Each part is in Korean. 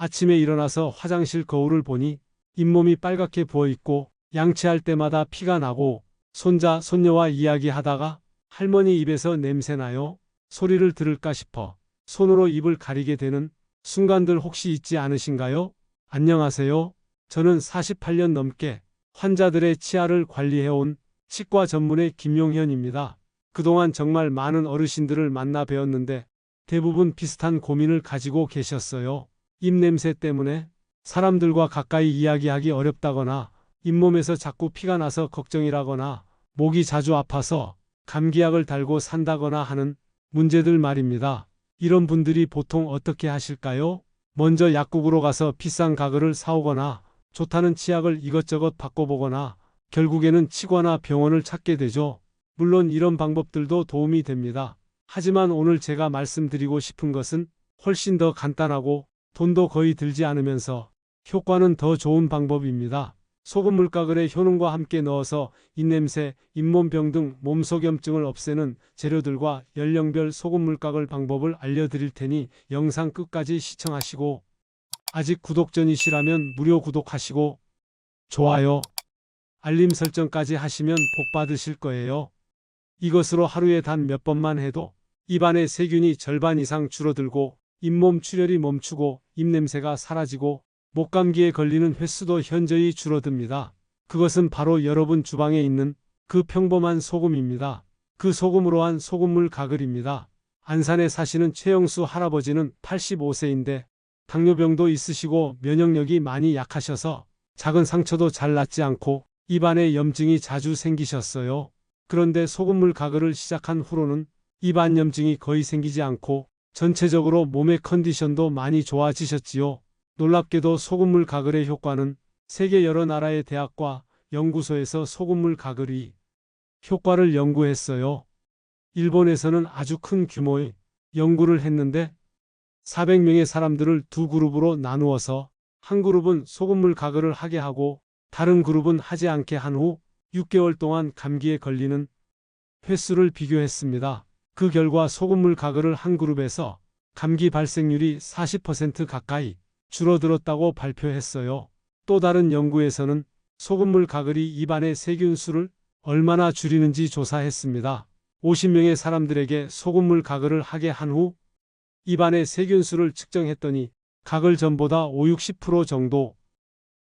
아침에 일어나서 화장실 거울을 보니 잇몸이 빨갛게 부어있고 양치할 때마다 피가 나고 손자, 손녀와 이야기하다가 할머니 입에서 냄새나요? 소리를 들을까 싶어 손으로 입을 가리게 되는 순간들 혹시 있지 않으신가요? 안녕하세요. 저는 48년 넘게 환자들의 치아를 관리해온 치과 전문의 김용현입니다. 그동안 정말 많은 어르신들을 만나 뵈었는데 대부분 비슷한 고민을 가지고 계셨어요. 입냄새 때문에 사람들과 가까이 이야기하기 어렵다거나 잇몸에서 자꾸 피가 나서 걱정이라거나 목이 자주 아파서 감기약을 달고 산다거나 하는 문제들 말입니다. 이런 분들이 보통 어떻게 하실까요? 먼저 약국으로 가서 비싼 가글을 사오거나 좋다는 치약을 이것저것 바꿔보거나 결국에는 치과나 병원을 찾게 되죠. 물론 이런 방법들도 도움이 됩니다. 하지만 오늘 제가 말씀드리고 싶은 것은 훨씬 더 간단하고 돈도 거의 들지 않으면서 효과는 더 좋은 방법입니다. 소금 물가글에 효능과 함께 넣어서 입냄새, 잇몸병 등 몸속염증을 없애는 재료들과 연령별 소금 물가글 방법을 알려드릴 테니 영상 끝까지 시청하시고 아직 구독 전이시라면 무료 구독하시고 좋아요, 알림 설정까지 하시면 복 받으실 거예요. 이것으로 하루에 단 몇 번만 해도 입안의 세균이 절반 이상 줄어들고 잇몸 출혈이 멈추고 입냄새가 사라지고 목감기에 걸리는 횟수도 현저히 줄어듭니다. 그것은 바로 여러분 주방에 있는 그 평범한 소금입니다. 그 소금으로 한 소금물 가글입니다. 안산에 사시는 최영수 할아버지는 85세인데 당뇨병도 있으시고 면역력이 많이 약하셔서 작은 상처도 잘 낫지 않고 입안에 염증이 자주 생기셨어요. 그런데 소금물 가글을 시작한 후로는 입안 염증이 거의 생기지 않고 전체적으로 몸의 컨디션도 많이 좋아지셨지요. 놀랍게도 소금물 가글의 효과는 세계 여러 나라의 대학과 연구소에서 소금물 가글이 효과를 연구했어요. 일본에서는 아주 큰 규모의 연구를 했는데 400명의 사람들을 두 그룹으로 나누어서 한 그룹은 소금물 가글을 하게 하고 다른 그룹은 하지 않게 한 후 6개월 동안 감기에 걸리는 횟수를 비교했습니다. 그 결과 소금물 가글을 한 그룹에서 감기 발생률이 40% 가까이 줄어들었다고 발표했어요. 또 다른 연구에서는 소금물 가글이 입안의 세균 수를 얼마나 줄이는지 조사했습니다. 50명의 사람들에게 소금물 가글을 하게 한 후 입안의 세균 수를 측정했더니 가글 전보다 50-60% 정도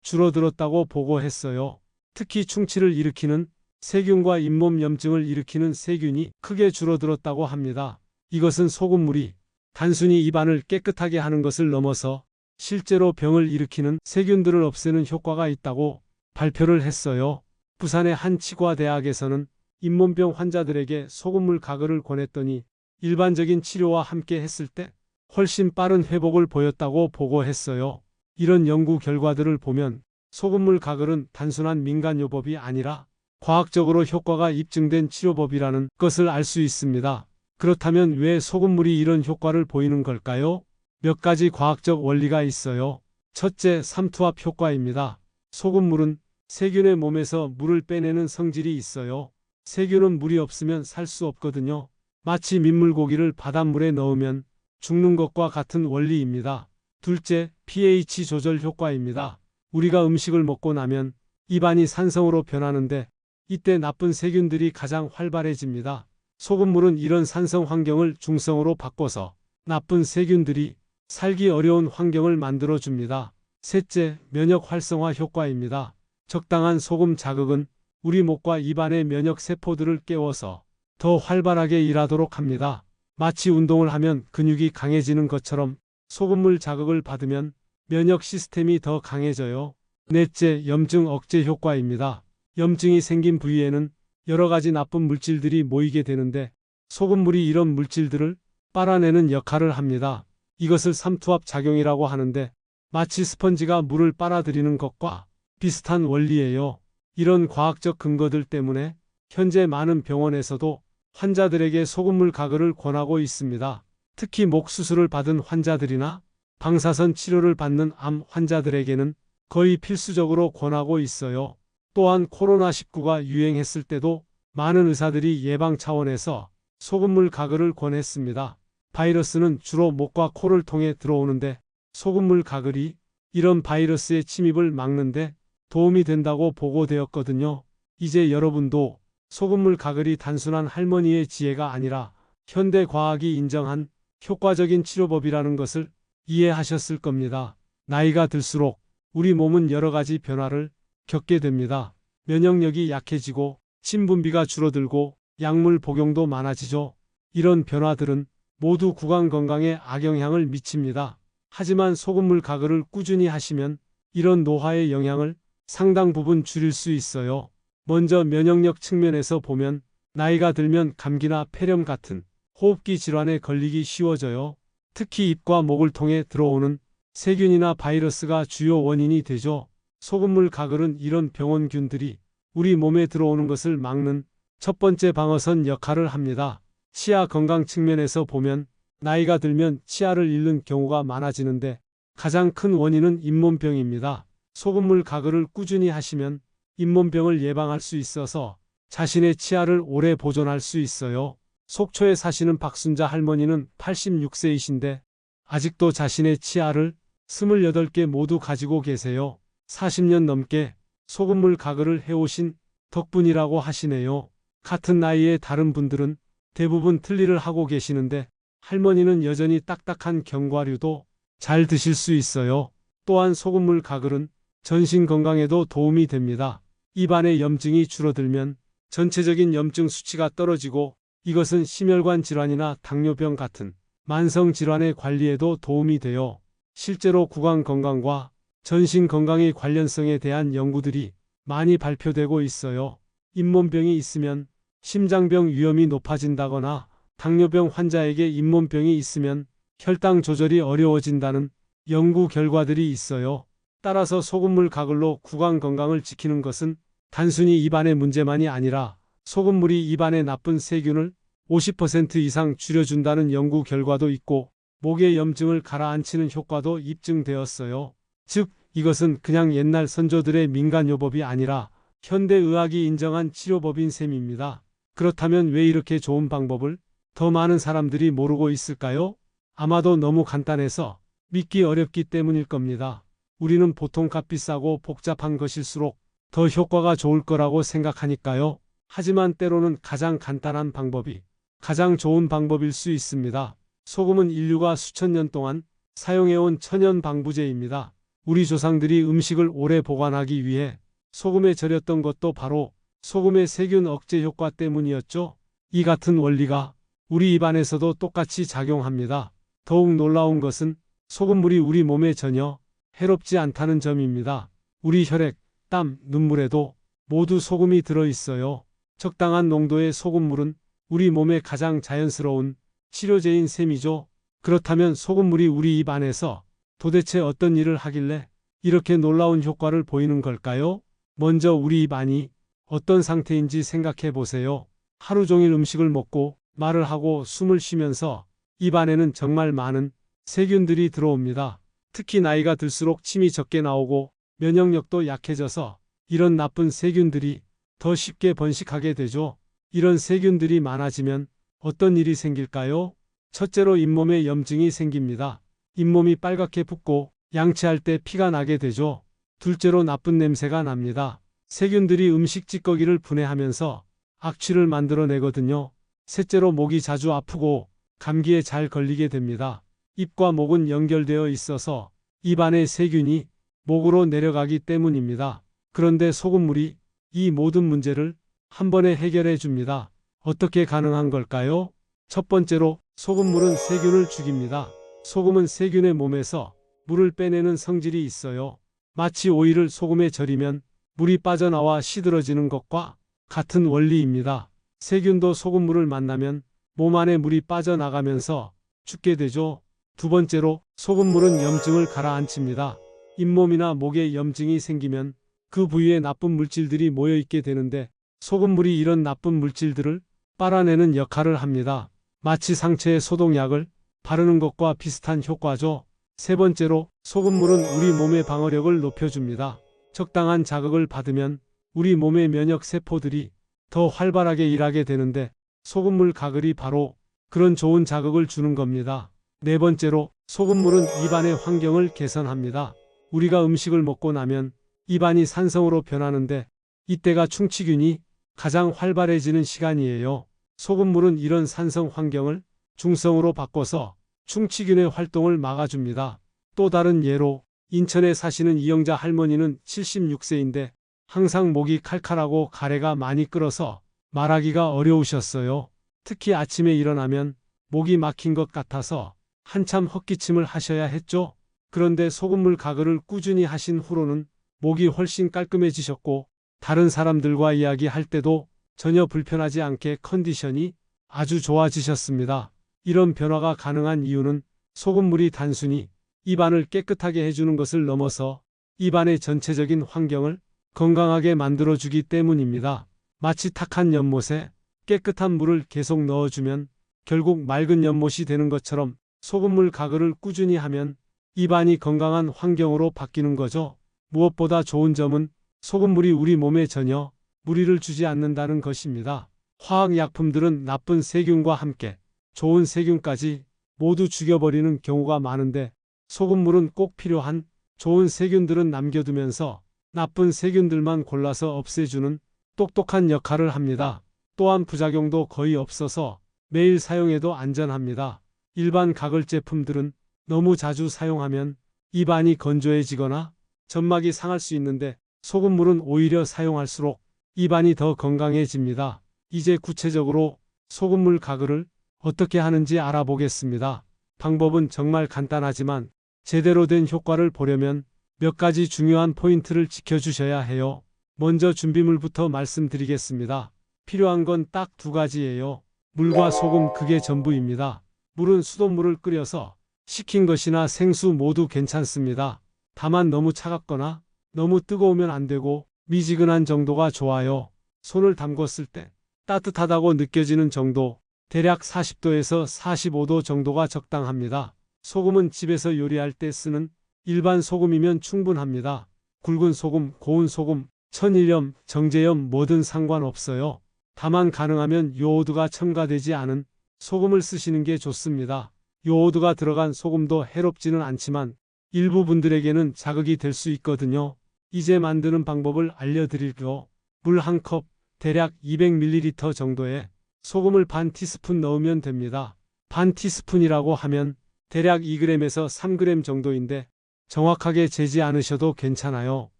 줄어들었다고 보고했어요. 특히 충치를 일으키는 세균과 잇몸 염증을 일으키는 세균이 크게 줄어들었다고 합니다. 이것은 소금물이 단순히 입안을 깨끗하게 하는 것을 넘어서 실제로 병을 일으키는 세균들을 없애는 효과가 있다고 발표를 했어요. 부산의 한 치과대학에서는 잇몸병 환자들에게 소금물 가글을 권했더니 일반적인 치료와 함께 했을 때 훨씬 빠른 회복을 보였다고 보고했어요. 이런 연구 결과들을 보면 소금물 가글은 단순한 민간요법이 아니라 과학적으로 효과가 입증된 치료법이라는 것을 알 수 있습니다. 그렇다면 왜 소금물이 이런 효과를 보이는 걸까요? 몇 가지 과학적 원리가 있어요. 첫째, 삼투압 효과입니다. 소금물은 세균의 몸에서 물을 빼내는 성질이 있어요. 세균은 물이 없으면 살 수 없거든요. 마치 민물고기를 바닷물에 넣으면 죽는 것과 같은 원리입니다. 둘째, pH 조절 효과입니다. 우리가 음식을 먹고 나면 입안이 산성으로 변하는데 이때 나쁜 세균들이 가장 활발해집니다. 소금물은 이런 산성 환경을 중성으로 바꿔서 나쁜 세균들이 살기 어려운 환경을 만들어줍니다. 셋째, 면역 활성화 효과입니다. 적당한 소금 자극은 우리 목과 입안의 면역 세포들을 깨워서 더 활발하게 일하도록 합니다. 마치 운동을 하면 근육이 강해지는 것처럼 소금물 자극을 받으면 면역 시스템이 더 강해져요. 넷째, 염증 억제 효과입니다. 염증이 생긴 부위에는 여러 가지 나쁜 물질들이 모이게 되는데 소금물이 이런 물질들을 빨아내는 역할을 합니다. 이것을 삼투압 작용이라고 하는데 마치 스펀지가 물을 빨아들이는 것과 비슷한 원리예요. 이런 과학적 근거들 때문에 현재 많은 병원에서도 환자들에게 소금물 가글을 권하고 있습니다. 특히 목 수술을 받은 환자들이나 방사선 치료를 받는 암 환자들에게는 거의 필수적으로 권하고 있어요. 또한 코로나19가 유행했을 때도 많은 의사들이 예방 차원에서 소금물 가글을 권했습니다. 바이러스는 주로 목과 코를 통해 들어오는데 소금물 가글이 이런 바이러스의 침입을 막는데 도움이 된다고 보고되었거든요. 이제 여러분도 소금물 가글이 단순한 할머니의 지혜가 아니라 현대 과학이 인정한 효과적인 치료법이라는 것을 이해하셨을 겁니다. 나이가 들수록 우리 몸은 여러 가지 변화를 겪게 됩니다. 면역력이 약해지고 침 분비가 줄어들고 약물 복용도 많아지죠. 이런 변화들은 모두 구강 건강에 악영향을 미칩니다. 하지만 소금물 가글을 꾸준히 하시면 이런 노화의 영향을 상당 부분 줄일 수 있어요. 먼저 면역력 측면에서 보면 나이가 들면 감기나 폐렴 같은 호흡기 질환에 걸리기 쉬워져요. 특히 입과 목을 통해 들어오는 세균이나 바이러스가 주요 원인이 되죠. 소금물 가글은 이런 병원균들이 우리 몸에 들어오는 것을 막는 첫 번째 방어선 역할을 합니다. 치아 건강 측면에서 보면 나이가 들면 치아를 잃는 경우가 많아지는데 가장 큰 원인은 잇몸병입니다. 소금물 가글을 꾸준히 하시면 잇몸병을 예방할 수 있어서 자신의 치아를 오래 보존할 수 있어요. 속초에 사시는 박순자 할머니는 86세이신데 아직도 자신의 치아를 28개 모두 가지고 계세요. 40년 넘게 소금물 가글을 해오신 덕분이라고 하시네요. 같은 나이의 다른 분들은 대부분 틀니를 하고 계시는데 할머니는 여전히 딱딱한 견과류도 잘 드실 수 있어요. 또한 소금물 가글은 전신 건강에도 도움이 됩니다. 입안의 염증이 줄어들면 전체적인 염증 수치가 떨어지고 이것은 심혈관 질환이나 당뇨병 같은 만성 질환의 관리에도 도움이 돼요. 실제로 구강 건강과 전신 건강의 관련성에 대한 연구들이 많이 발표되고 있어요. 잇몸병이 있으면 심장병 위험이 높아진다거나 당뇨병 환자에게 잇몸병이 있으면 혈당 조절이 어려워진다는 연구 결과들이 있어요. 따라서 소금물 가글로 구강 건강을 지키는 것은 단순히 입안의 문제만이 아니라 소금물이 입안의 나쁜 세균을 50% 이상 줄여준다는 연구 결과도 있고 목의 염증을 가라앉히는 효과도 입증되었어요. 즉, 이것은 그냥 옛날 선조들의 민간요법이 아니라 현대의학이 인정한 치료법인 셈입니다. 그렇다면 왜 이렇게 좋은 방법을 더 많은 사람들이 모르고 있을까요? 아마도 너무 간단해서 믿기 어렵기 때문일 겁니다. 우리는 보통 값비싸고 복잡한 것일수록 더 효과가 좋을 거라고 생각하니까요. 하지만 때로는 가장 간단한 방법이 가장 좋은 방법일 수 있습니다. 소금은 인류가 수천 년 동안 사용해온 천연 방부제입니다. 우리 조상들이 음식을 오래 보관하기 위해 소금에 절였던 것도 바로 소금의 세균 억제 효과 때문이었죠. 이 같은 원리가 우리 입안에서도 똑같이 작용합니다. 더욱 놀라운 것은 소금물이 우리 몸에 전혀 해롭지 않다는 점입니다. 우리 혈액, 땀, 눈물에도 모두 소금이 들어있어요. 적당한 농도의 소금물은 우리 몸에 가장 자연스러운 치료제인 셈이죠. 그렇다면 소금물이 우리 입 안에서 도대체 어떤 일을 하길래 이렇게 놀라운 효과를 보이는 걸까요? 먼저 우리 입 안이 어떤 상태인지 생각해 보세요. 하루 종일 음식을 먹고 말을 하고 숨을 쉬면서 입 안에는 정말 많은 세균들이 들어옵니다. 특히 나이가 들수록 침이 적게 나오고 면역력도 약해져서 이런 나쁜 세균들이 더 쉽게 번식하게 되죠. 이런 세균들이 많아지면 어떤 일이 생길까요? 첫째로 잇몸에 염증이 생깁니다. 잇몸이 빨갛게 붓고 양치할 때 피가 나게 되죠. 둘째로 나쁜 냄새가 납니다. 세균들이 음식 찌꺼기를 분해하면서 악취를 만들어내거든요. 셋째로 목이 자주 아프고 감기에 잘 걸리게 됩니다. 입과 목은 연결되어 있어서 입 안의 세균이 목으로 내려가기 때문입니다. 그런데 소금물이 이 모든 문제를 한 번에 해결해 줍니다. 어떻게 가능한 걸까요? 첫 번째로 소금물은 세균을 죽입니다. 소금은 세균의 몸에서 물을 빼내는 성질이 있어요. 마치 오이를 소금에 절이면 물이 빠져나와 시들어지는 것과 같은 원리입니다. 세균도 소금물을 만나면 몸 안에 물이 빠져나가면서 죽게 되죠. 두 번째로 소금물은 염증을 가라앉힙니다. 잇몸이나 목에 염증이 생기면 그 부위에 나쁜 물질들이 모여있게 되는데 소금물이 이런 나쁜 물질들을 빨아내는 역할을 합니다. 마치 상처에 소독약을 바르는 것과 비슷한 효과죠. 세 번째로 소금물은 우리 몸의 방어력을 높여줍니다. 적당한 자극을 받으면 우리 몸의 면역 세포들이 더 활발하게 일하게 되는데 소금물 가글이 바로 그런 좋은 자극을 주는 겁니다. 네 번째로 소금물은 입안의 환경을 개선합니다. 우리가 음식을 먹고 나면 입안이 산성으로 변하는데 이때가 충치균이 가장 활발해지는 시간이에요. 소금물은 이런 산성 환경을 중성으로 바꿔서 충치균의 활동을 막아줍니다. 또 다른 예로 인천에 사시는 이영자 할머니는 76세인데 항상 목이 칼칼하고 가래가 많이 끓어서 말하기가 어려우셨어요. 특히 아침에 일어나면 목이 막힌 것 같아서 한참 헛기침을 하셔야 했죠. 그런데 소금물 가글을 꾸준히 하신 후로는 목이 훨씬 깔끔해지셨고 다른 사람들과 이야기할 때도 전혀 불편하지 않게 컨디션이 아주 좋아지셨습니다. 이런 변화가 가능한 이유는 소금물이 단순히 입안을 깨끗하게 해주는 것을 넘어서 입안의 전체적인 환경을 건강하게 만들어주기 때문입니다. 마치 탁한 연못에 깨끗한 물을 계속 넣어주면 결국 맑은 연못이 되는 것처럼 소금물 가글을 꾸준히 하면 입안이 건강한 환경으로 바뀌는 거죠. 무엇보다 좋은 점은 소금물이 우리 몸에 전혀 무리를 주지 않는다는 것입니다. 화학약품들은 나쁜 세균과 함께 좋은 세균까지 모두 죽여버리는 경우가 많은데 소금물은 꼭 필요한 좋은 세균들은 남겨두면서 나쁜 세균들만 골라서 없애주는 똑똑한 역할을 합니다. 또한 부작용도 거의 없어서 매일 사용해도 안전합니다. 일반 가글 제품들은 너무 자주 사용하면 입안이 건조해지거나 점막이 상할 수 있는데 소금물은 오히려 사용할수록 입안이 더 건강해집니다. 이제 구체적으로 소금물 가글을 어떻게 하는지 알아보겠습니다. 방법은 정말 간단하지만 제대로 된 효과를 보려면 몇 가지 중요한 포인트를 지켜주셔야 해요. 먼저 준비물부터 말씀드리겠습니다. 필요한 건 딱 두 가지예요. 물과 소금, 그게 전부입니다. 물은 수돗물을 끓여서 식힌 것이나 생수 모두 괜찮습니다. 다만 너무 차갑거나 너무 뜨거우면 안 되고 미지근한 정도가 좋아요. 손을 담궜을 때 따뜻하다고 느껴지는 정도, 대략 40도에서 45도 정도가 적당합니다. 소금은 집에서 요리할 때 쓰는 일반 소금이면 충분합니다. 굵은 소금, 고운 소금, 천일염, 정제염 뭐든 상관없어요. 다만 가능하면 요오드가 첨가되지 않은 소금을 쓰시는 게 좋습니다. 요오드가 들어간 소금도 해롭지는 않지만 일부 분들에게는 자극이 될 수 있거든요. 이제 만드는 방법을 알려드릴게요. 물 1컵, 대략 200ml 정도에 소금을 반 티스푼 넣으면 됩니다. 반 티스푼이라고 하면 대략 2g에서 3g 정도인데 정확하게 재지 않으셔도 괜찮아요.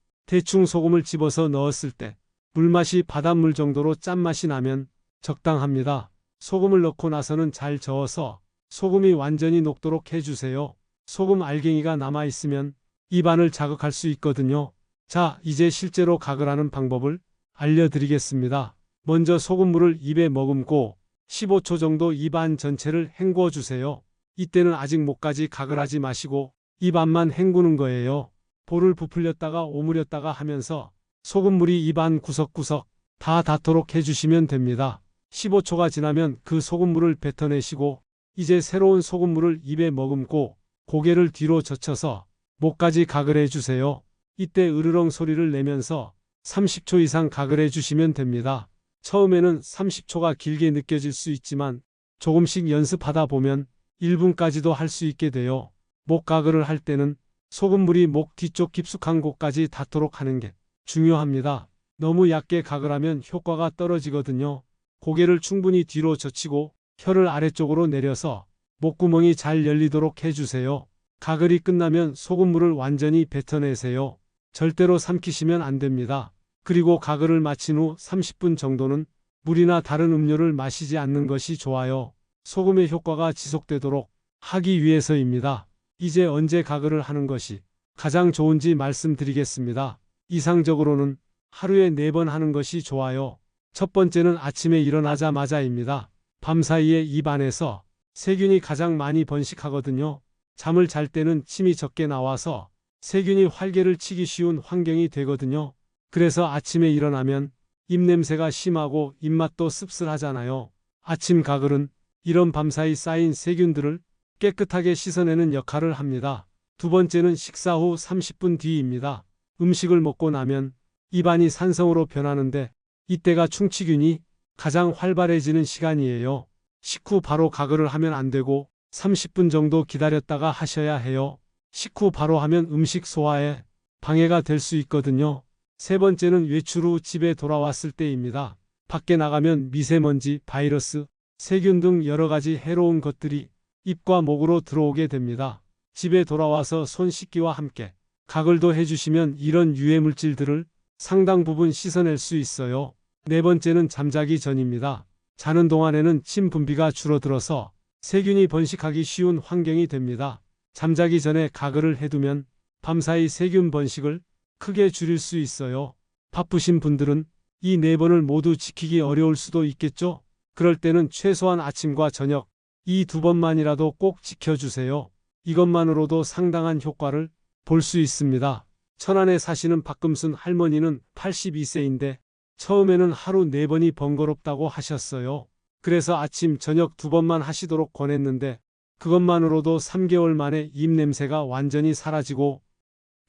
대충 소금을 집어서 넣었을 때 물맛이 바닷물 정도로 짠맛이 나면 적당합니다. 소금을 넣고 나서는 잘 저어서 소금이 완전히 녹도록 해주세요. 소금 알갱이가 남아있으면 입안을 자극할 수 있거든요. 자, 이제 실제로 가글하는 방법을 알려드리겠습니다. 먼저 소금물을 입에 머금고 15초 정도 입안 전체를 헹구어 주세요. 이때는 아직 목까지 가글하지 마시고 입안만 헹구는 거예요. 볼을 부풀렸다가 오므렸다가 하면서 소금물이 입안 구석구석 다 닿도록 해주시면 됩니다. 15초가 지나면 그 소금물을 뱉어내시고 이제 새로운 소금물을 입에 머금고 고개를 뒤로 젖혀서 목까지 가글해 주세요. 이때 으르렁 소리를 내면서 30초 이상 가글해 주시면 됩니다. 처음에는 30초가 길게 느껴질 수 있지만 조금씩 연습하다 보면 1분까지도 할 수 있게 돼요. 목 가글을 할 때는 소금물이 목 뒤쪽 깊숙한 곳까지 닿도록 하는 게 중요합니다. 너무 얕게 가글하면 효과가 떨어지거든요. 고개를 충분히 뒤로 젖히고 혀를 아래쪽으로 내려서 목구멍이 잘 열리도록 해주세요. 가글이 끝나면 소금물을 완전히 뱉어내세요. 절대로 삼키시면 안 됩니다. 그리고 가글을 마친 후 30분 정도는 물이나 다른 음료를 마시지 않는 것이 좋아요. 소금의 효과가 지속되도록 하기 위해서입니다. 이제 언제 가글을 하는 것이 가장 좋은지 말씀드리겠습니다. 이상적으로는 하루에 4번 하는 것이 좋아요. 첫 번째는 아침에 일어나자마자입니다. 밤사이에 입 안에서 세균이 가장 많이 번식하거든요. 잠을 잘 때는 침이 적게 나와서 세균이 활개를 치기 쉬운 환경이 되거든요. 그래서 아침에 일어나면 입냄새가 심하고 입맛도 씁쓸하잖아요. 아침 가글은 이런 밤사이 쌓인 세균들을 깨끗하게 씻어내는 역할을 합니다. 두 번째는 식사 후 30분 뒤입니다. 음식을 먹고 나면 입안이 산성으로 변하는데 이때가 충치균이 가장 활발해지는 시간이에요. 식후 바로 가글을 하면 안 되고 30분 정도 기다렸다가 하셔야 해요. 식후 바로 하면 음식 소화에 방해가 될 수 있거든요. 세 번째는 외출 후 집에 돌아왔을 때입니다. 밖에 나가면 미세먼지, 바이러스, 세균 등 여러 가지 해로운 것들이 입과 목으로 들어오게 됩니다. 집에 돌아와서 손 씻기와 함께 가글도 해주시면 이런 유해 물질들을 상당 부분 씻어낼 수 있어요. 네 번째는 잠자기 전입니다. 자는 동안에는 침 분비가 줄어들어서 세균이 번식하기 쉬운 환경이 됩니다. 잠자기 전에 가글을 해두면 밤사이 세균 번식을 크게 줄일 수 있어요. 바쁘신 분들은 이 네 번을 모두 지키기 어려울 수도 있겠죠? 그럴 때는 최소한 아침과 저녁 이 두 번만이라도 꼭 지켜주세요. 이것만으로도 상당한 효과를 볼 수 있습니다. 천안에 사시는 박금순 할머니는 82세인데 처음에는 하루 4번이 번거롭다고 하셨어요. 그래서 아침, 저녁 2번만 하시도록 권했는데 그것만으로도 3개월 만에 입냄새가 완전히 사라지고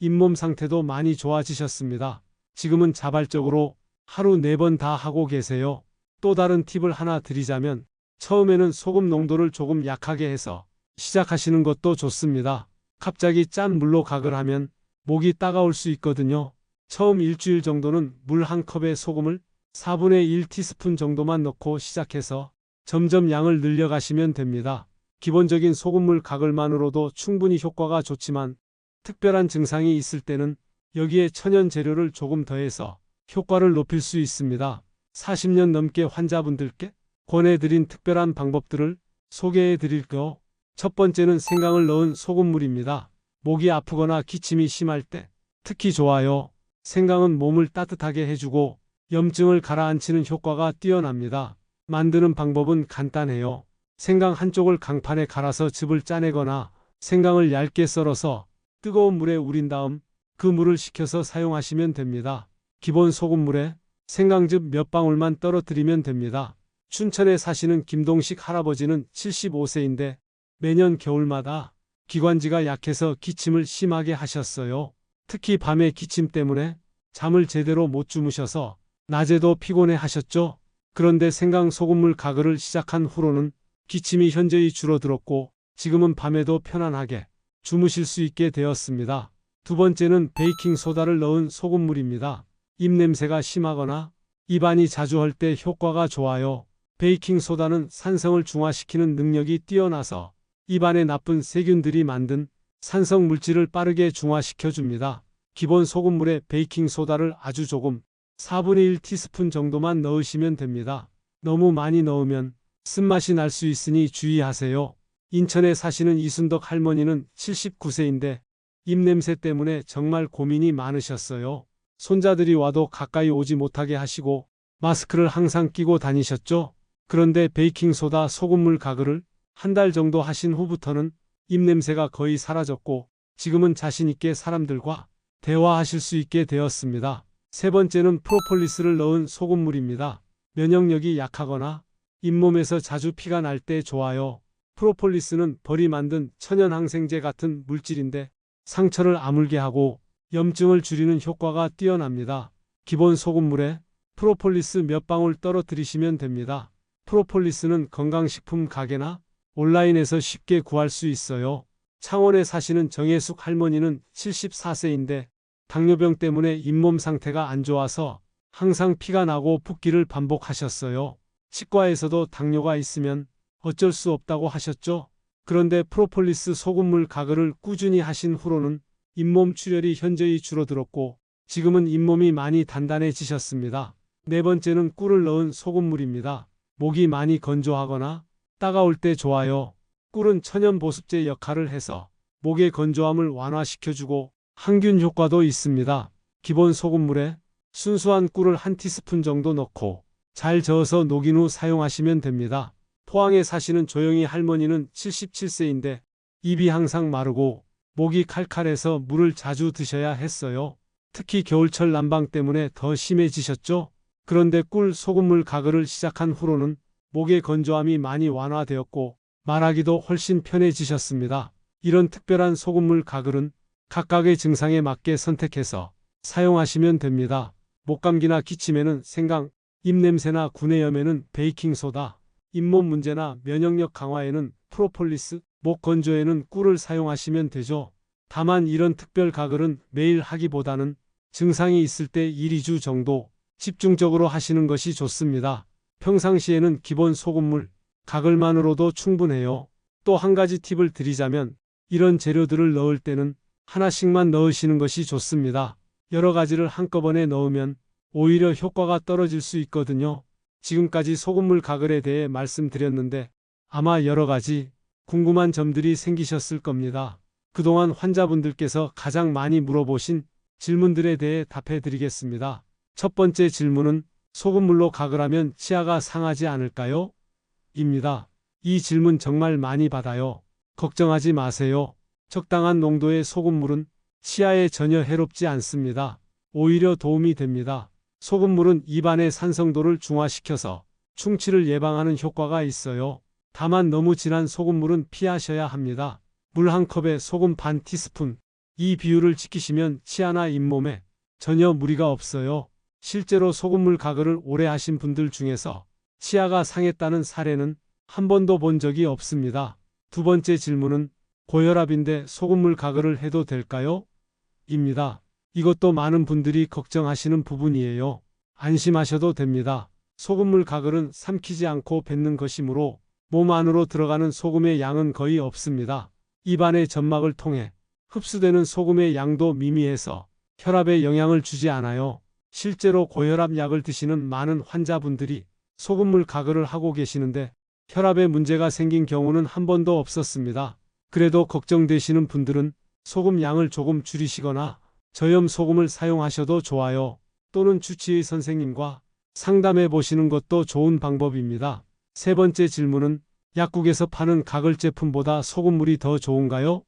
잇몸 상태도 많이 좋아지셨습니다. 지금은 자발적으로 하루 4번 다 하고 계세요. 또 다른 팁을 하나 드리자면 처음에는 소금 농도를 조금 약하게 해서 시작하시는 것도 좋습니다. 갑자기 짠 물로 가글하면 목이 따가울 수 있거든요. 처음 일주일 정도는 물 한 컵에 소금을 4분의 1티스푼 정도만 넣고 시작해서 점점 양을 늘려가시면 됩니다. 기본적인 소금물 가글만으로도 충분히 효과가 좋지만 특별한 증상이 있을 때는 여기에 천연 재료를 조금 더해서 효과를 높일 수 있습니다. 40년 넘게 환자분들께 권해드린 특별한 방법들을 소개해 드릴게요. 첫 번째는 생강을 넣은 소금물입니다. 목이 아프거나 기침이 심할 때 특히 좋아요. 생강은 몸을 따뜻하게 해주고 염증을 가라앉히는 효과가 뛰어납니다. 만드는 방법은 간단해요. 생강 한쪽을 강판에 갈아서 즙을 짜내거나 생강을 얇게 썰어서 뜨거운 물에 우린 다음 그 물을 식혀서 사용하시면 됩니다. 기본 소금물에 생강즙 몇 방울만 떨어뜨리면 됩니다. 춘천에 사시는 김동식 할아버지는 75세인데 매년 겨울마다 기관지가 약해서 기침을 심하게 하셨어요. 특히 밤에 기침 때문에 잠을 제대로 못 주무셔서 낮에도 피곤해 하셨죠. 그런데 생강 소금물 가글을 시작한 후로는 기침이 현저히 줄어들었고 지금은 밤에도 편안하게 주무실 수 있게 되었습니다. 두 번째는 베이킹 소다를 넣은 소금물입니다. 입냄새가 심하거나 입안이 자주 헐 때 효과가 좋아요. 베이킹 소다는 산성을 중화시키는 능력이 뛰어나서 입안에 나쁜 세균들이 만든 산성 물질을 빠르게 중화시켜 줍니다. 기본 소금물에 베이킹 소다를 아주 조금 4분의 1티스푼 정도만 넣으시면 됩니다. 너무 많이 넣으면 쓴맛이 날 수 있으니 주의하세요. 인천에 사시는 이순덕 할머니는 79세인데 입냄새 때문에 정말 고민이 많으셨어요. 손자들이 와도 가까이 오지 못하게 하시고 마스크를 항상 끼고 다니셨죠. 그런데 베이킹소다 소금물 가글을 한 달 정도 하신 후부터는 입냄새가 거의 사라졌고 지금은 자신 있게 사람들과 대화하실 수 있게 되었습니다. 세 번째는 프로폴리스를 넣은 소금물입니다. 면역력이 약하거나 잇몸에서 자주 피가 날 때 좋아요. 프로폴리스는 벌이 만든 천연항생제 같은 물질인데 상처를 아물게 하고 염증을 줄이는 효과가 뛰어납니다. 기본 소금물에 프로폴리스 몇 방울 떨어뜨리시면 됩니다. 프로폴리스는 건강식품 가게나 온라인에서 쉽게 구할 수 있어요. 창원에 사시는 정혜숙 할머니는 74세인데 당뇨병 때문에 잇몸 상태가 안 좋아서 항상 피가 나고 붓기를 반복하셨어요. 치과에서도 당뇨가 있으면 어쩔 수 없다고 하셨죠. 그런데 프로폴리스 소금물 가글을 꾸준히 하신 후로는 잇몸 출혈이 현저히 줄어들었고 지금은 잇몸이 많이 단단해지셨습니다. 네 번째는 꿀을 넣은 소금물입니다. 목이 많이 건조하거나 따가울 때 좋아요. 꿀은 천연 보습제 역할을 해서 목의 건조함을 완화시켜주고 항균 효과도 있습니다. 기본 소금물에 순수한 꿀을 한 티스푼 정도 넣고 잘 저어서 녹인 후 사용하시면 됩니다. 포항에 사시는 조영희 할머니는 77세인데 입이 항상 마르고 목이 칼칼해서 물을 자주 드셔야 했어요. 특히 겨울철 난방 때문에 더 심해지셨죠? 그런데 꿀 소금물 가글을 시작한 후로는 목의 건조함이 많이 완화되었고 말하기도 훨씬 편해지셨습니다. 이런 특별한 소금물 가글은 각각의 증상에 맞게 선택해서 사용하시면 됩니다. 목감기나 기침에는 생강, 입냄새나 구내염에는 베이킹소다, 잇몸 문제나 면역력 강화에는 프로폴리스, 목 건조에는 꿀을 사용하시면 되죠. 다만 이런 특별 가글은 매일 하기보다는 증상이 있을 때 1, 2주 정도 집중적으로 하시는 것이 좋습니다. 평상시에는 기본 소금물, 가글만으로도 충분해요. 또 한 가지 팁을 드리자면 이런 재료들을 넣을 때는 하나씩만 넣으시는 것이 좋습니다. 여러 가지를 한꺼번에 넣으면 오히려 효과가 떨어질 수 있거든요. 지금까지 소금물 가글에 대해 말씀드렸는데 아마 여러 가지 궁금한 점들이 생기셨을 겁니다. 그동안 환자분들께서 가장 많이 물어보신 질문들에 대해 답해 드리겠습니다. 첫 번째 질문은 소금물로 가글하면 치아가 상하지 않을까요? 입니다. 이 질문 정말 많이 받아요. 걱정하지 마세요. 적당한 농도의 소금물은 치아에 전혀 해롭지 않습니다. 오히려 도움이 됩니다. 소금물은 입안의 산성도를 중화시켜서 충치를 예방하는 효과가 있어요. 다만 너무 진한 소금물은 피하셔야 합니다. 물 한 컵에 소금 반 티스푼, 이 비율을 지키시면 치아나 잇몸에 전혀 무리가 없어요. 실제로 소금물 가글을 오래 하신 분들 중에서 치아가 상했다는 사례는 한 번도 본 적이 없습니다. 두 번째 질문은 고혈압인데 소금물 가글을 해도 될까요? 입니다. 이것도 많은 분들이 걱정하시는 부분이에요. 안심하셔도 됩니다. 소금물 가글은 삼키지 않고 뱉는 것이므로 몸 안으로 들어가는 소금의 양은 거의 없습니다. 입안의 점막을 통해 흡수되는 소금의 양도 미미해서 혈압에 영향을 주지 않아요. 실제로 고혈압 약을 드시는 많은 환자분들이 소금물 가글을 하고 계시는데 혈압에 문제가 생긴 경우는 한 번도 없었습니다. 그래도 걱정되시는 분들은 소금 양을 조금 줄이시거나 저염 소금을 사용하셔도 좋아요. 또는 주치의 선생님과 상담해 보시는 것도 좋은 방법입니다. 세 번째 질문은 약국에서 파는 가글 제품보다 소금물이 더 좋은가요?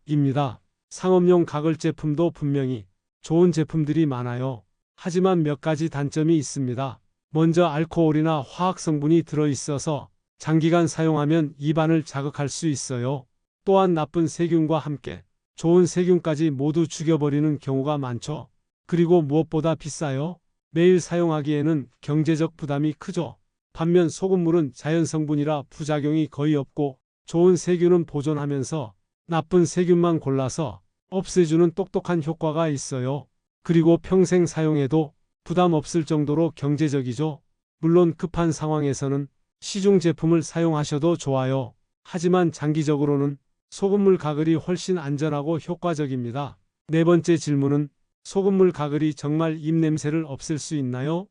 입니다. 상업용 가글 제품도 분명히 좋은 제품들이 많아요. 하지만 몇 가지 단점이 있습니다. 먼저 알코올이나 화학 성분이 들어있어서 장기간 사용하면 입안을 자극할 수 있어요. 또한 나쁜 세균과 함께 좋은 세균까지 모두 죽여버리는 경우가 많죠. 그리고 무엇보다 비싸요. 매일 사용하기에는 경제적 부담이 크죠. 반면 소금물은 자연 성분이라 부작용이 거의 없고 좋은 세균은 보존하면서 나쁜 세균만 골라서 없애주는 똑똑한 효과가 있어요. 그리고 평생 사용해도 부담 없을 정도로 경제적이죠. 물론 급한 상황에서는 시중 제품을 사용하셔도 좋아요. 하지만 장기적으로는 소금물 가글이 훨씬 안전하고 효과적입니다. 네 번째 질문은 소금물 가글이 정말 입냄새를 없앨 수 있나요?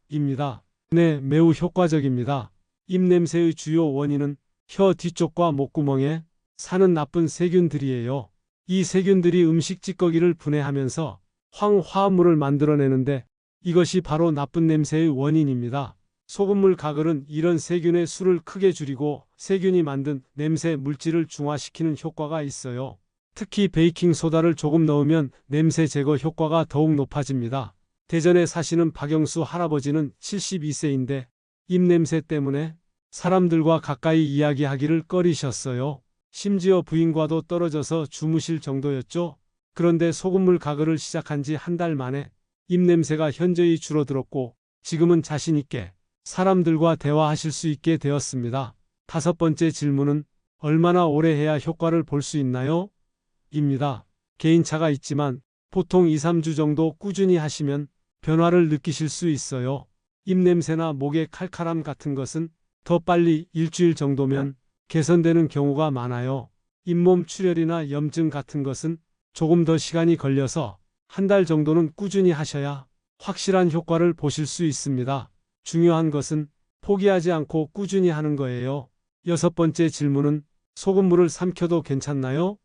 입니다. 네, 매우 효과적입니다. 입냄새의 주요 원인은 혀 뒤쪽과 목구멍에 사는 나쁜 세균들이에요. 이 세균들이 음식 찌꺼기를 분해하면서 황화합물을 만들어내는데 이것이 바로 나쁜 냄새의 원인입니다. 소금물 가글은 이런 세균의 수를 크게 줄이고 세균이 만든 냄새 물질을 중화시키는 효과가 있어요. 특히 베이킹소다를 조금 넣으면 냄새 제거 효과가 더욱 높아집니다. 대전에 사시는 박영수 할아버지는 72세인데 입냄새 때문에 사람들과 가까이 이야기하기를 꺼리셨어요. 심지어 부인과도 떨어져서 주무실 정도였죠. 그런데 소금물 가글을 시작한 지 한 달 만에 입냄새가 현저히 줄어들었고 지금은 자신 있게 사람들과 대화하실 수 있게 되었습니다. 다섯 번째 질문은 얼마나 오래 해야 효과를 볼 수 있나요? 입니다. 개인차가 있지만 보통 2, 3주 정도 꾸준히 하시면 변화를 느끼실 수 있어요. 입냄새나 목의 칼칼함 같은 것은 더 빨리 일주일 정도면 개선되는 경우가 많아요. 잇몸 출혈이나 염증 같은 것은 조금 더 시간이 걸려서 한 달 정도는 꾸준히 하셔야 확실한 효과를 보실 수 있습니다. 중요한 것은 포기하지 않고 꾸준히 하는 거예요. 여섯 번째 질문은 소금물을 삼켜도 괜찮나요?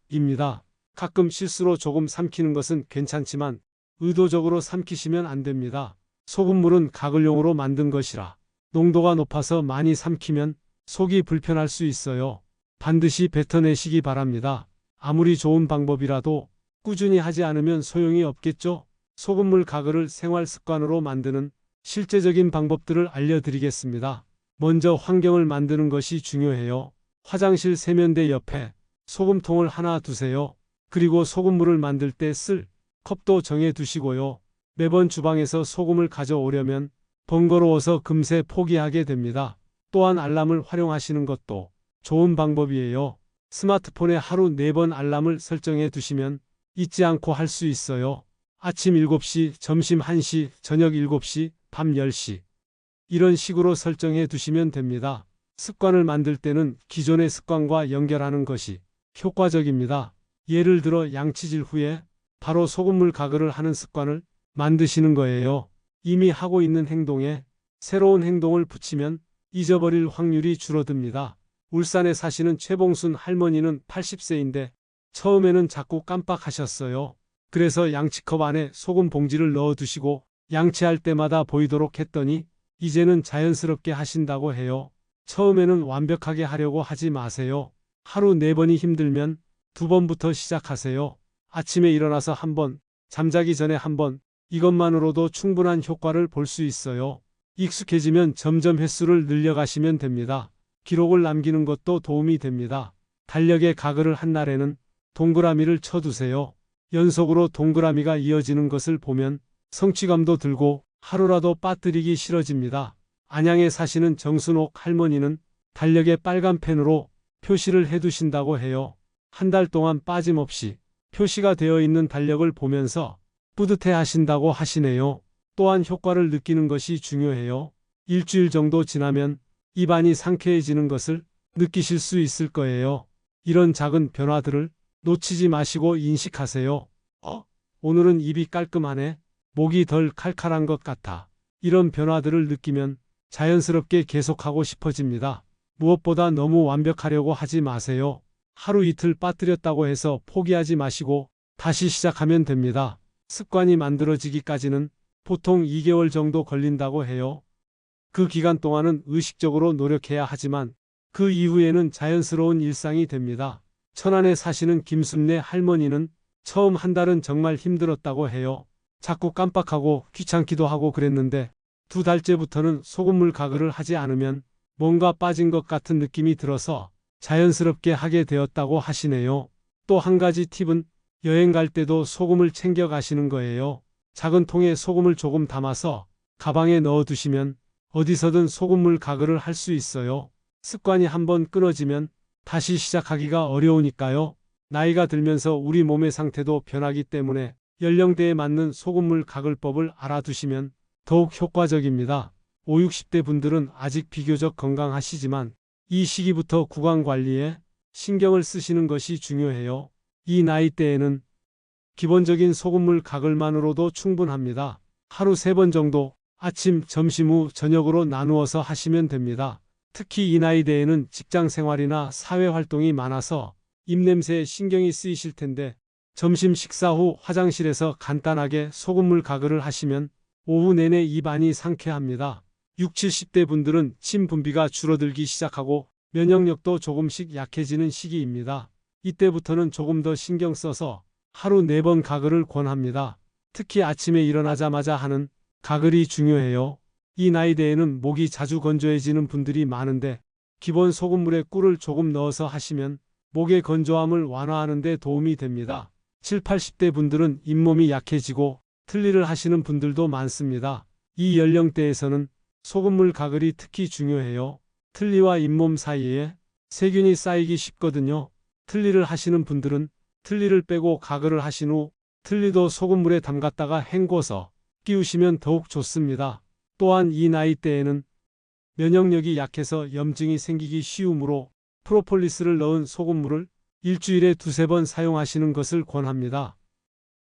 입니다. 가끔 실수로 조금 삼키는 것은 괜찮지만 의도적으로 삼키시면 안 됩니다. 소금물은 가글용으로 만든 것이라 농도가 높아서 많이 삼키면 속이 불편할 수 있어요. 반드시 뱉어내시기 바랍니다. 아무리 좋은 방법이라도 꾸준히 하지 않으면 소용이 없겠죠? 소금물 가글을 생활 습관으로 만드는 실제적인 방법들을 알려드리겠습니다. 먼저 환경을 만드는 것이 중요해요. 화장실 세면대 옆에 소금통을 하나 두세요. 그리고 소금물을 만들 때 쓸 컵도 정해 두시고요. 매번 주방에서 소금을 가져오려면 번거로워서 금세 포기하게 됩니다. 또한 알람을 활용하시는 것도 좋은 방법이에요. 스마트폰에 하루 4번 알람을 설정해 두시면 잊지 않고 할 수 있어요. 아침 7시, 점심 1시, 저녁 7시, 밤 10시. 이런 식으로 설정해 두시면 됩니다. 습관을 만들 때는 기존의 습관과 연결하는 것이 효과적입니다. 예를 들어 양치질 후에 바로 소금물 가글을 하는 습관을 만드시는 거예요. 이미 하고 있는 행동에 새로운 행동을 붙이면 잊어버릴 확률이 줄어듭니다. 울산에 사시는 최봉순 할머니는 80세인데 처음에는 자꾸 깜빡하셨어요. 그래서 양치컵 안에 소금 봉지를 넣어 두시고 양치할 때마다 보이도록 했더니 이제는 자연스럽게 하신다고 해요. 처음에는 완벽하게 하려고 하지 마세요. 하루 4번이 힘들면 2번부터 시작하세요. 아침에 일어나서 1번, 잠자기 전에 1번, 이것만으로도 충분한 효과를 볼 수 있어요. 익숙해지면 점점 횟수를 늘려가시면 됩니다. 기록을 남기는 것도 도움이 됩니다. 달력에 가글을 한 날에는 동그라미를 쳐두세요. 연속으로 동그라미가 이어지는 것을 보면 성취감도 들고 하루라도 빠뜨리기 싫어집니다. 안양에 사시는 정순옥 할머니는 달력에 빨간 펜으로 표시를 해두신다고 해요. 한 달 동안 빠짐없이 표시가 되어 있는 달력을 보면서 뿌듯해 하신다고 하시네요. 또한 효과를 느끼는 것이 중요해요. 일주일 정도 지나면 입안이 상쾌해지는 것을 느끼실 수 있을 거예요. 이런 작은 변화들을 놓치지 마시고 인식하세요. 오늘은 입이 깔끔하네. 목이 덜 칼칼한 것 같아. 이런 변화들을 느끼면 자연스럽게 계속하고 싶어집니다. 무엇보다 너무 완벽하려고 하지 마세요. 하루 이틀 빠뜨렸다고 해서 포기하지 마시고 다시 시작하면 됩니다. 습관이 만들어지기까지는 보통 2개월 정도 걸린다고 해요. 그 기간 동안은 의식적으로 노력해야 하지만 그 이후에는 자연스러운 일상이 됩니다. 천안에 사시는 김순례 할머니는 처음 한 달은 정말 힘들었다고 해요. 자꾸 깜빡하고 귀찮기도 하고 그랬는데 2달째부터는 소금물 가글을 하지 않으면 뭔가 빠진 것 같은 느낌이 들어서 자연스럽게 하게 되었다고 하시네요. 또 한 가지 팁은 여행 갈 때도 소금을 챙겨 가시는 거예요. 작은 통에 소금을 조금 담아서 가방에 넣어 두시면 어디서든 소금물 가글을 할 수 있어요. 습관이 한번 끊어지면 다시 시작하기가 어려우니까요. 나이가 들면서 우리 몸의 상태도 변하기 때문에 연령대에 맞는 소금물 가글법을 알아두시면 더욱 효과적입니다. 5, 60대 분들은 아직 비교적 건강하시지만 이 시기부터 구강 관리에 신경을 쓰시는 것이 중요해요. 이 나이대에는 기본적인 소금물 가글만으로도 충분합니다. 하루 3번 정도 아침, 점심 후, 저녁으로 나누어서 하시면 됩니다. 특히 이 나이대에는 직장 생활이나 사회 활동이 많아서 입냄새에 신경이 쓰이실 텐데 점심 식사 후 화장실에서 간단하게 소금물 가글을 하시면 오후 내내 입안이 상쾌합니다. 60, 70대 분들은 침 분비가 줄어들기 시작하고 면역력도 조금씩 약해지는 시기입니다. 이때부터는 조금 더 신경 써서 하루 4번 가글을 권합니다. 특히 아침에 일어나자마자 하는 가글이 중요해요. 이 나이대에는 목이 자주 건조해지는 분들이 많은데 기본 소금물에 꿀을 조금 넣어서 하시면 목의 건조함을 완화하는 데 도움이 됩니다. 7, 80대 분들은 잇몸이 약해지고 틀니를 하시는 분들도 많습니다. 이 연령대에서는 소금물 가글이 특히 중요해요. 틀니와 잇몸 사이에 세균이 쌓이기 쉽거든요. 틀니를 하시는 분들은 틀니를 빼고 가글을 하신 후 틀니도 소금물에 담갔다가 헹궈서 끼우시면 더욱 좋습니다. 또한 이 나이대에는 면역력이 약해서 염증이 생기기 쉬우므로 프로폴리스를 넣은 소금물을 일주일에 2~3번 사용하시는 것을 권합니다.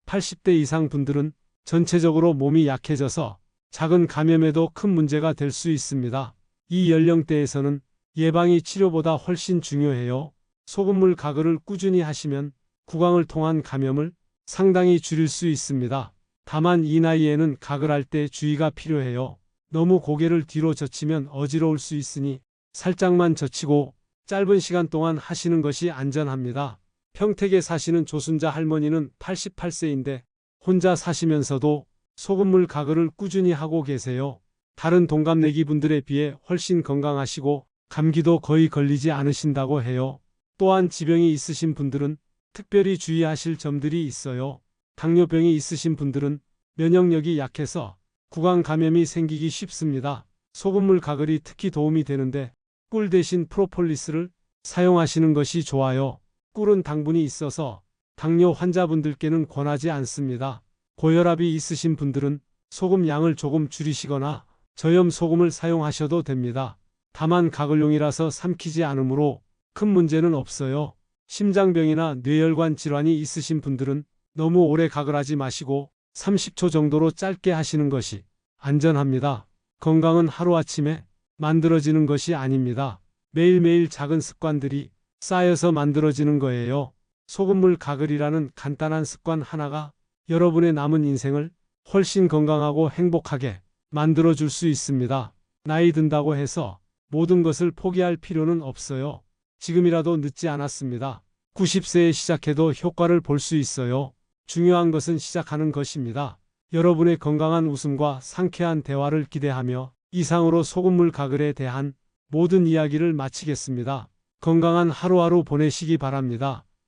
80대 이상 분들은 전체적으로 몸이 약해져서 작은 감염에도 큰 문제가 될 수 있습니다. 이 연령대에서는 예방이 치료보다 훨씬 중요해요. 소금물 가글을 꾸준히 하시면 구강을 통한 감염을 상당히 줄일 수 있습니다. 다만 이 나이에는 가글할 때 주의가 필요해요. 너무 고개를 뒤로 젖히면 어지러울 수 있으니 살짝만 젖히고 짧은 시간 동안 하시는 것이 안전합니다. 평택에 사시는 조순자 할머니는 88세인데 혼자 사시면서도 소금물 가글을 꾸준히 하고 계세요. 다른 동갑내기 분들에 비해 훨씬 건강하시고 감기도 거의 걸리지 않으신다고 해요. 또한 지병이 있으신 분들은 특별히 주의하실 점들이 있어요. 당뇨병이 있으신 분들은 면역력이 약해서 구강 감염이 생기기 쉽습니다. 소금물 가글이 특히 도움이 되는데 꿀 대신 프로폴리스를 사용하시는 것이 좋아요. 꿀은 당분이 있어서 당뇨 환자분들께는 권하지 않습니다. 고혈압이 있으신 분들은 소금 양을 조금 줄이시거나 저염 소금을 사용하셔도 됩니다. 다만 가글용이라서 삼키지 않으므로 큰 문제는 없어요. 심장병이나 뇌혈관 질환이 있으신 분들은 너무 오래 가글하지 마시고 30초 정도로 짧게 하시는 것이 안전합니다. 건강은 하루아침에 만들어지는 것이 아닙니다. 매일매일 작은 습관들이 쌓여서 만들어지는 거예요. 소금물 가글이라는 간단한 습관 하나가 여러분의 남은 인생을 훨씬 건강하고 행복하게 만들어줄 수 있습니다. 나이 든다고 해서 모든 것을 포기할 필요는 없어요. 지금이라도 늦지 않았습니다. 90세에 시작해도 효과를 볼 수 있어요. 중요한 것은 시작하는 것입니다. 여러분의 건강한 웃음과 상쾌한 대화를 기대하며 이상으로 소금물 가글에 대한 모든 이야기를 마치겠습니다. 건강한 하루하루 보내시기 바랍니다.